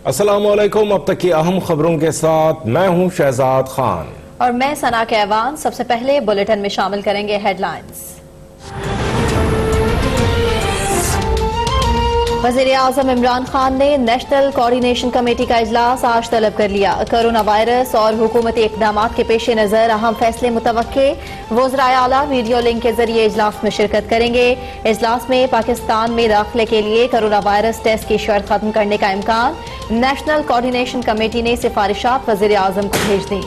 अस्सलाम वालेकुम। अब तक की अहम खबरों के साथ मैं हूं शहजाद खान और मैं सना कैवान। सबसे पहले बुलेटिन में शामिल करेंगे हेडलाइंस। वज़ीर आज़म इमरान खान ने नेशनल कोऑर्डिनेशन कमेटी का इजलास आज तलब कर लिया। कोरोना वायरस और हुकूमती इक़दामात के पेश नज़र अहम फैसले मुतवक्के। वज़राए आला वीडियो लिंक के जरिए इजलास में शिरकत करेंगे। इजलास में पाकिस्तान में दाखिले के लिए कोरोना वायरस टेस्ट की शर्त खत्म करने का इम्कान। नेशनल कोऑर्डिनेशन कमेटी ने सिफारिशात वज़ीर आज़म को भेज दी।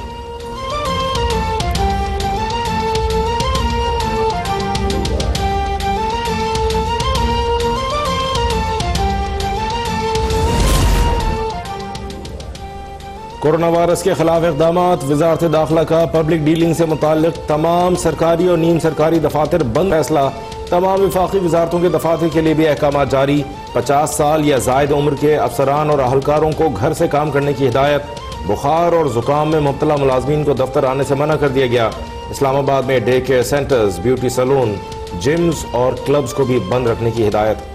कोरोना वायरस के खिलाफ इक़दामात। वज़ारत दाखिला का पब्लिक डीलिंग से मुताल्लिक़ तमाम सरकारी और नीम सरकारी दफातर बंद। फैसला। तमाम वफाकी वजारतों के दफातर के लिए भी अहकाम जारी। 50 साल या ज़ायद उम्र के अफसरान और अहलकारों को घर से काम करने की हिदायत। बुखार और जुकाम में मुब्तला मुलाजमीन को दफ्तर आने से मना कर दिया गया। इस्लामाबाद में day care centres, beauty salon, gyms और क्लब्स को भी बंद रखने की हिदायत।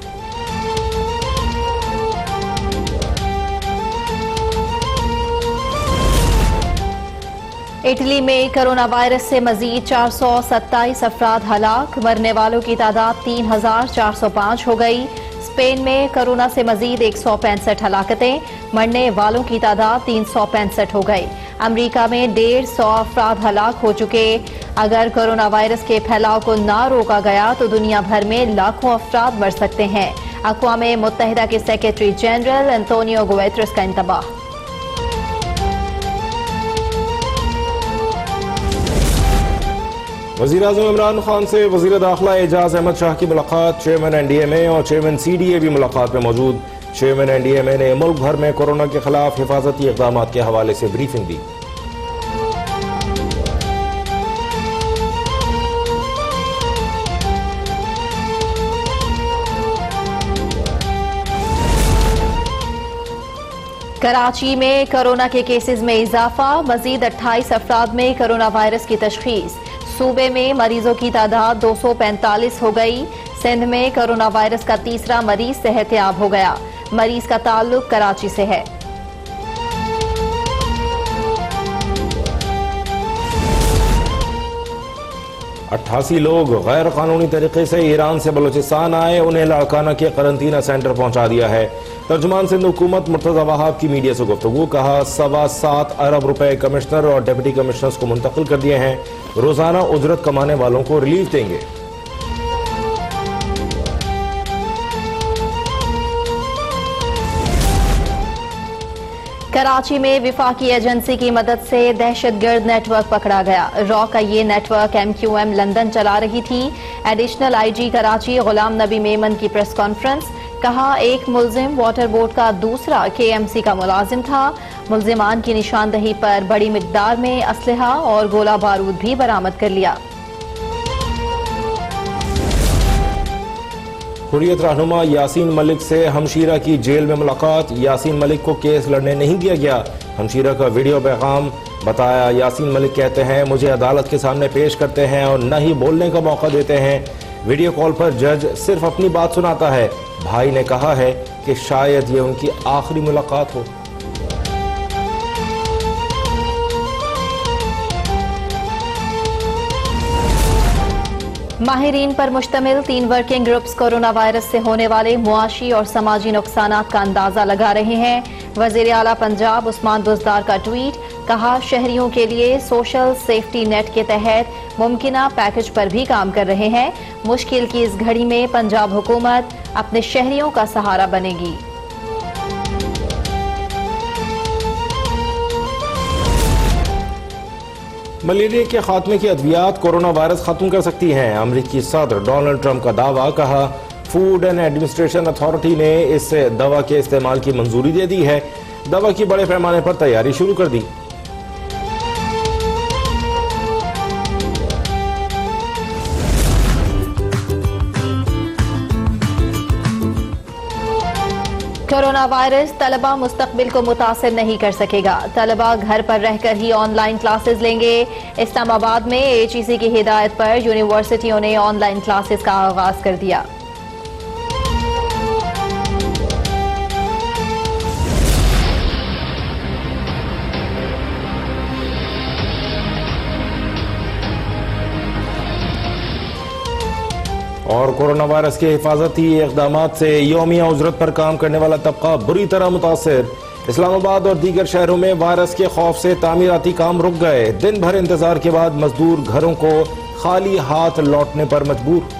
इटली में कोरोना वायरस से मजीद 427 अफराद हलाक। मरने वालों की तादाद 3405 हो गई। स्पेन में कोरोना से मजीद 165 हलाकतें। मरने वालों की तादाद 365 हो गई। अमरीका में 150 अफराद हलाक हो चुके। अगर कोरोना वायरस के फैलाव को ना रोका गया तो दुनिया भर में लाखों अफराद मर सकते हैं। अक़वाम मुत्तहिदा के सेक्रेटरी जनरल एंटोनियो गुतेरेस का इंतबाह। वज़ीर आज़म इमरान खान से वज़ीर दाखिला एजाज अहमद शाह की मुलाकात। चेयरमैन NDMA और चेयरमैन CDA भी मुलाकात में मौजूद। चेयरमैन NDMA ने मुल्क भर में कोरोना के खिलाफ हिफाजती इक़दामात के हवाले से ब्रीफिंग दी। कराची में कोरोना के केसेस में इजाफा। मजीद 28 अफराद में कोरोना वायरस की तशखीस। सूबे में मरीजों की तादाद 245 हो गई। सिंध में कोरोना वायरस का तीसरा मरीज सेहतयाब हो गया। मरीज का ताल्लुक कराची से है। अट्ठासी लोग गैर कानूनी तरीके से ईरान से बलूचिस्तान आए। उन्हें लाड़काना के करंतना सेंटर पहुंचा दिया है। तर्जुमान सिंध हुकूमत मुर्तज़ा वहाब की मीडिया से गुफ्तगू। कहा 7.25 अरब रुपए कमिश्नर और डिप्टी कमिश्नर्स को मुंतकिल कर दिए हैं। रोजाना उजरत कमाने वालों को रिलीफ देंगे। कराची में विफाकी एजेंसी की मदद से दहशतगर्द नेटवर्क पकड़ा गया। रॉ का ये नेटवर्क MQM लंदन चला रही थी। एडिशनल IG कराची गुलाम नबी मेमन की प्रेस कॉन्फ्रेंस। कहा एक मुल्जिम वाटर बोर्ड का, दूसरा KMC का मुलाजिम था। मुल्जिमान की निशानदही पर बड़ी मिकदार में असलहा और गोला बारूद भी बरामद कर लिया। हुर्रियत रहनुमा यासीन मलिक से हमशीरा की जेल में मुलाकात। यासीन मलिक को केस लड़ने नहीं दिया गया। हमशीरा का वीडियो पैगाम बताया। यासीन मलिक कहते हैं मुझे अदालत के सामने पेश करते हैं और न ही बोलने का मौका देते हैं। वीडियो कॉल पर जज सिर्फ अपनी बात सुनाता है। भाई ने कहा है कि शायद ये उनकी आखिरी मुलाकात हो। माहिरीन पर मुश्तमिल 3 वर्किंग ग्रुप्स कोरोना वायरस से होने वाले मुआशी और समाजी नुकसानात का अंदाजा लगा रहे हैं। वज़ीर आला पंजाब उस्मान बुज़दार का ट्वीट। कहा शहरियों के लिए सोशल सेफ्टी नेट के तहत मुमकिना पैकेज पर भी काम कर रहे हैं। मुश्किल की इस घड़ी में पंजाब हुकूमत अपने शहरियों का सहारा बनेगी। मलेरिया के खात्मे की अद्वियात कोरोना वायरस खत्म कर सकती हैं। अमरीकी सदर डोनाल्ड ट्रंप का दावा। कहा फूड एंड एडमिनिस्ट्रेशन अथॉरिटी ने इस दवा के इस्तेमाल की मंजूरी दे दी है। दवा की बड़े पैमाने पर तैयारी शुरू कर दी। कोरोना वायरस तलबा मुस्तकबिल को मुतासिर नहीं कर सकेगा। तलबा घर पर रहकर ही ऑनलाइन क्लासेस लेंगे। इस्लामाबाद में HEC की हिदायत पर यूनिवर्सिटियों ने ऑनलाइन क्लासेस का आगाज कर दिया। اور کورونا وائرس کے حفاظتی اقدامات سے یومیہ اجرت پر کام کرنے والا طبقہ بری طرح متاثر. اسلام آباد اور دیگر شہروں میں وائرس کے خوف سے تعمیراتی کام رک گئے. دن بھر انتظار کے بعد مزدور گھروں کو خالی ہاتھ لوٹنے پر مجبور.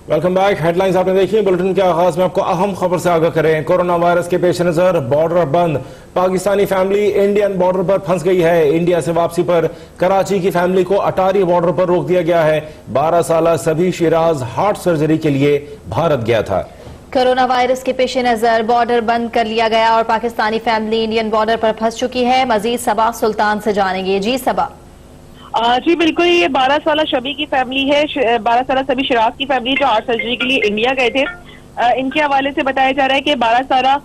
Welcome back. ہیڈ لائنز آپ نے دیکھی. بلٹن کے آغاز میں آپ کو اہم خبر سے آگاہ کریں. کورونا وائرس کے پیش نظر بارڈر بند. پاکستانی فیملی انڈین بارڈر پر پھنس گئی ہے. انڈیا سے واپسی پر کراچی کی فیملی کو اٹاری بارڈر پر روک دیا گیا ہے. 12 سالہ سبھی شیراز ہارٹ سرجری کے لیے بھارت گیا تھا. کورونا وائرس کے پیش نظر بارڈر بند کر لیا گیا اور پاکستانی فیملی انڈین بارڈر پر پھنس چکی ہے. مزید صبا سلطان سے جانیں گے. جی صبا. جی بالکل، یہ 12 سالہ شبی کی فیملی ہے. 12 سالہ سبھی شراز کی فیملی جو ہارٹ سرجری کے لیے انڈیا گئے تھے. ان کے حوالے سے بتایا جا رہا ہے کہ 12 سالہ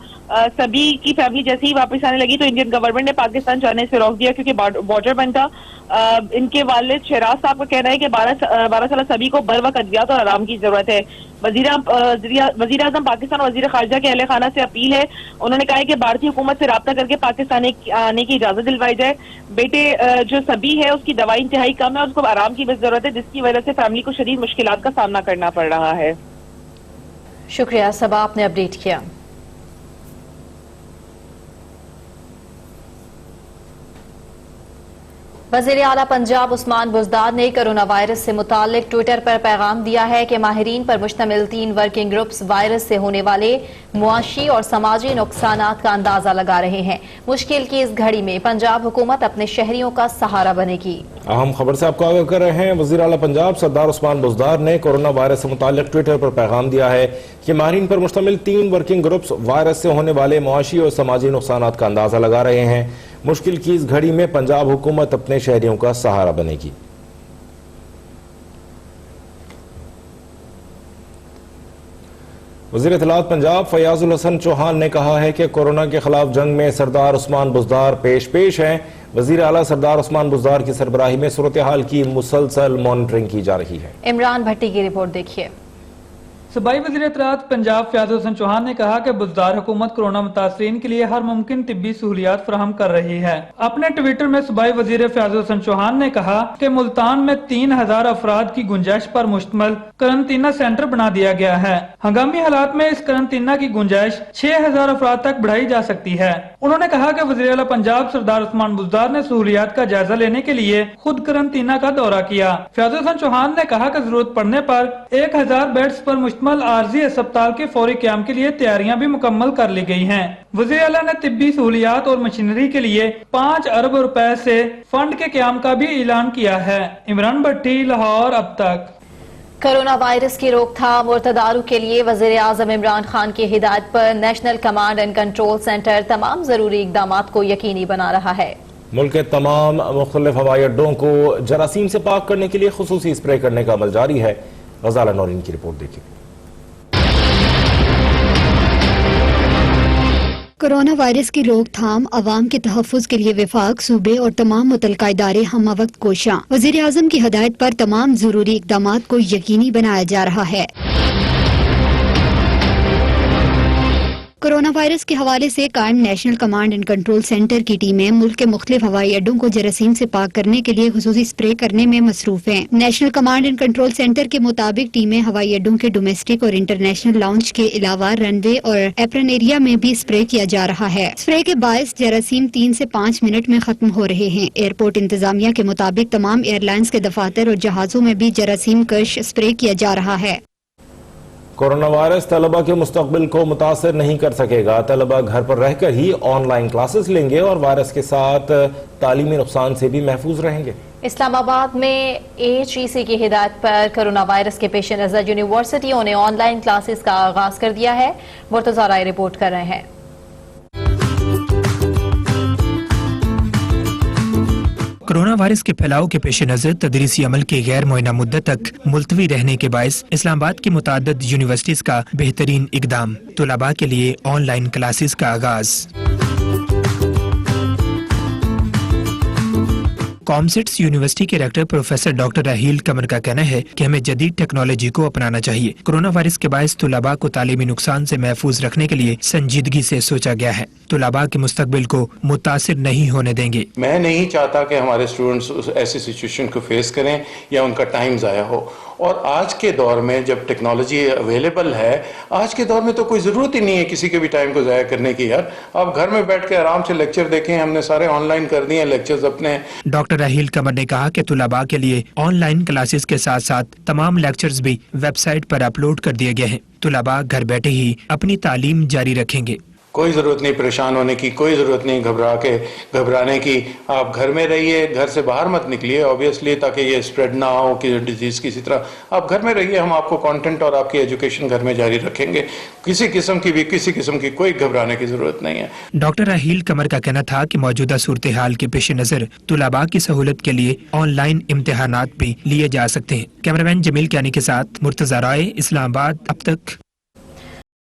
سبھی کی فیملی جیسے ہی واپس آنے لگی تو انڈین گورنمنٹ نے پاکستان جانے سے روک دیا کیونکہ بارڈر بند تھا. ان کے والد شہراز صاحب کا کہنا ہے کہ 12 سالہ سبھی کو بر وقت ادویات اور آرام کی ضرورت ہے. وزیر اعظم پاکستان اور وزیر خارجہ کے اہل خانہ سے اپیل ہے. انہوں نے کہا ہے کہ بھارتی حکومت سے رابطہ کر کے پاکستان آنے کی اجازت دلوائی جائے. بیٹے جو سبھی ہے اس کی دوائی انتہائی کم ہے اور اس کو آرام کی بس ضرورت ہے جس کی وجہ سے فیملی کو شدید مشکلات کا سامنا کرنا پڑ رہا ہے. شکریہ صبا، آپ نے اپڈیٹ کیا. وزیر اعلیٰ پنجاب عثمان بزدار نے کرونا وائرس سے متعلق ٹویٹر پر پیغام دیا ہے کہ ماہرین پر مشتمل 3 ورکنگ گروپس وائرس سے ہونے والے معاشی اور سماجی نقصانات کا اندازہ لگا رہے ہیں. مشکل کی اس گھڑی میں پنجاب حکومت اپنے شہریوں کا سہارا بنے گی. اہم خبر سے آپ کو آگاہ کر رہے ہیں. وزیر اعلیٰ پنجاب سردار عثمان بزدار نے کورونا وائرس سے متعلق ٹویٹر پر پیغام دیا ہے کہ ماہرین پر مشتمل 3 ورکنگ گروپس وائرس سے ہونے والے معاشی اور سماجی نقصانات کا اندازہ لگا رہے ہیں. مشکل کی اس گھڑی میں پنجاب حکومت اپنے شہریوں کا سہارا بنے گی. وزیر اطلاعات پنجاب فیاض الحسن چوہان نے کہا ہے کہ کورونا کے خلاف جنگ میں سردار عثمان بزدار پیش ہیں. وزیر اعلیٰ سردار عثمان بزدار کی سربراہی میں صورتحال کی مسلسل مانیٹرنگ کی جا رہی ہے. عمران بھٹی کی رپورٹ دیکھیے. صوبائی وزیر اطلاعات پنجاب فیاض الحسن چوہان نے کہا کہ بزدار حکومت کورونا متاثرین کے لیے ہر ممکن طبی سہولیات فراہم کر رہی ہے. اپنے ٹویٹر میں صوبائی وزیر فیاض الحسن چوہان نے کہا کہ ملتان میں 3000 افراد کی گنجائش پر مشتمل قرنطینہ سینٹر بنا دیا گیا ہے. ہنگامی حالات میں اس قرنطینہ کی گنجائش 6000 افراد تک بڑھائی جا سکتی ہے. انہوں نے کہا کہ وزیر اعلیٰ پنجاب سردار عثمان بزدار نے سہولیات کا جائزہ لینے کے لیے خود قرنطینہ کا دورہ کیا. فیاض الحسن چوہان نے کہا کہ ضرورت پڑنے پر 1000 بیڈز پر مشتمل عارضی اسپتال کے فوری قیام کے لیے تیاریاں بھی مکمل کر لی گئی ہیں. وزیر اعلیٰ نے طبی سہولیات اور مشینری کے لیے 5 ارب روپے سے فنڈ کے قیام کا بھی اعلان کیا ہے. عمران بھٹی، لاہور. اب تک کورونا وائرس کی روک تھام اور تدارک کے لیے وزیر اعظم عمران خان کی ہدایت پر national command and control centre تمام ضروری اقدامات کو یقینی بنا رہا ہے. ملک کے تمام مختلف ہوائی اڈوں کو جراثیم سے پاک کرنے کے لیے خصوصی اسپرے کرنے کا عمل جاری ہے. غزالہ نورین کی رپورٹ دیکھیں. کورونا وائرس کی روک تھام عوام کے تحفظ کے لیے وفاق، صوبے اور تمام متعلقہ ادارے ہم وقت کوشاں. وزیر اعظم کی ہدایت پر تمام ضروری اقدامات کو یقینی بنایا جا رہا ہے. کورونا وائرس کے حوالے سے قائم national command and control centre کی ٹیمیں ملک کے مختلف ہوائی اڈوں کو جراثیم سے پاک کرنے کے لیے خصوصی اسپرے کرنے میں مصروف ہیں. National command and control centre کے مطابق ٹیمیں ہوائی اڈوں کے ڈومیسٹک اور انٹرنیشنل لاؤنج کے علاوہ رن وے اور ایپرن ایریا میں بھی اسپرے کیا جا رہا ہے. اسپرے کے باعث جراثیم 3 سے 5 منٹ میں ختم ہو رہے ہیں. ایئرپورٹ انتظامیہ کے مطابق تمام ایئر لائنز کے دفاتر اور جہازوں میں بھی جراثیم کش اسپرے کیا جا رہا ہے. کورونا وائرس طلبہ کے مستقبل کو متاثر نہیں کر سکے گا. طلبہ گھر پر رہ کر ہی آن لائن کلاسز لیں گے اور وائرس کے ساتھ تعلیمی نقصان سے بھی محفوظ رہیں گے. اسلام آباد میں AHEC کی ہدایت پر کورونا وائرس کے پیش نظر یونیورسٹیوں نے آن لائن کلاسز کا آغاز کر دیا ہے. مرتضی رائے رپورٹ کر رہے ہیں. کورونا وائرس کے پھیلاؤ کے پیش نظر تدریسی عمل کے غیر معینہ مدت تک ملتوی رہنے کے باعث اسلام آباد کی متعدد یونیورسٹیز کا بہترین اقدام، طلباء کے لیے آن لائن کلاسز کا آغاز. कॉमसेट्स यूनिवर्सिटी के रेक्टर प्रोफेसर डॉक्टर राहील कमर का कहना है कि हमें जदीद टेक्नोलॉजी को अपनाना चाहिए। कोरोना वायरस के बायस तुलाबा को तालीमी नुकसान से महफूज रखने के लिए संजीदगी से सोचा गया है। तुलाबा के मुस्तकबिल को मुतासिर नहीं होने देंगे। मैं नहीं चाहता कि हमारे स्टूडेंट्स ऐसी सिचुएशन को फेस करें या उनका टाइम ज़ाया हो। और आज के दौर में जब टेक्नोलॉजी अवेलेबल है, आज के दौर में तो कोई ज़रूरत ही नहीं है किसी के भी टाइम को ज़ाया करने की। यार आप घर में बैठ के आराम से लेक्चर देखें, हमने सारे ऑनलाइन कर दिए लेक्चर्स अपने। डॉक्टर राहील कमर ने कहा कि तुलाबा के लिए ऑनलाइन क्लासेस के साथ साथ तमाम लेक्चर्स भी वेबसाइट पर अपलोड कर दिए गए हैं। तुलाबा घर बैठे ही अपनी तालीम जारी रखेंगे। कोई ज़रूरत नहीं परेशान होने की, कोई ज़रूरत नहीं घबराने की। आप घर में रहिए, घर से बाहर मत निकलिए ऑब्वियसली, ताकि ये स्प्रेड ना हो कि डिजीज़ किसी तरह। आप घर में रहिए, हम आपको कंटेंट और आपकी एजुकेशन घर में जारी रखेंगे। किसी किस्म की कोई घबराने की ज़रूरत नहीं है। डॉक्टर राहील कमर का कहना था कि मौजूदा सूरत हाल के पेश नज़र तुलाबा की सहूलत के लिए ऑनलाइन इम्तिहानात भी लिए जा सकते हैं। कैमरामैन जमील कियानी के साथ मुर्तज़ा राय, इस्लामाबाद। अब तक।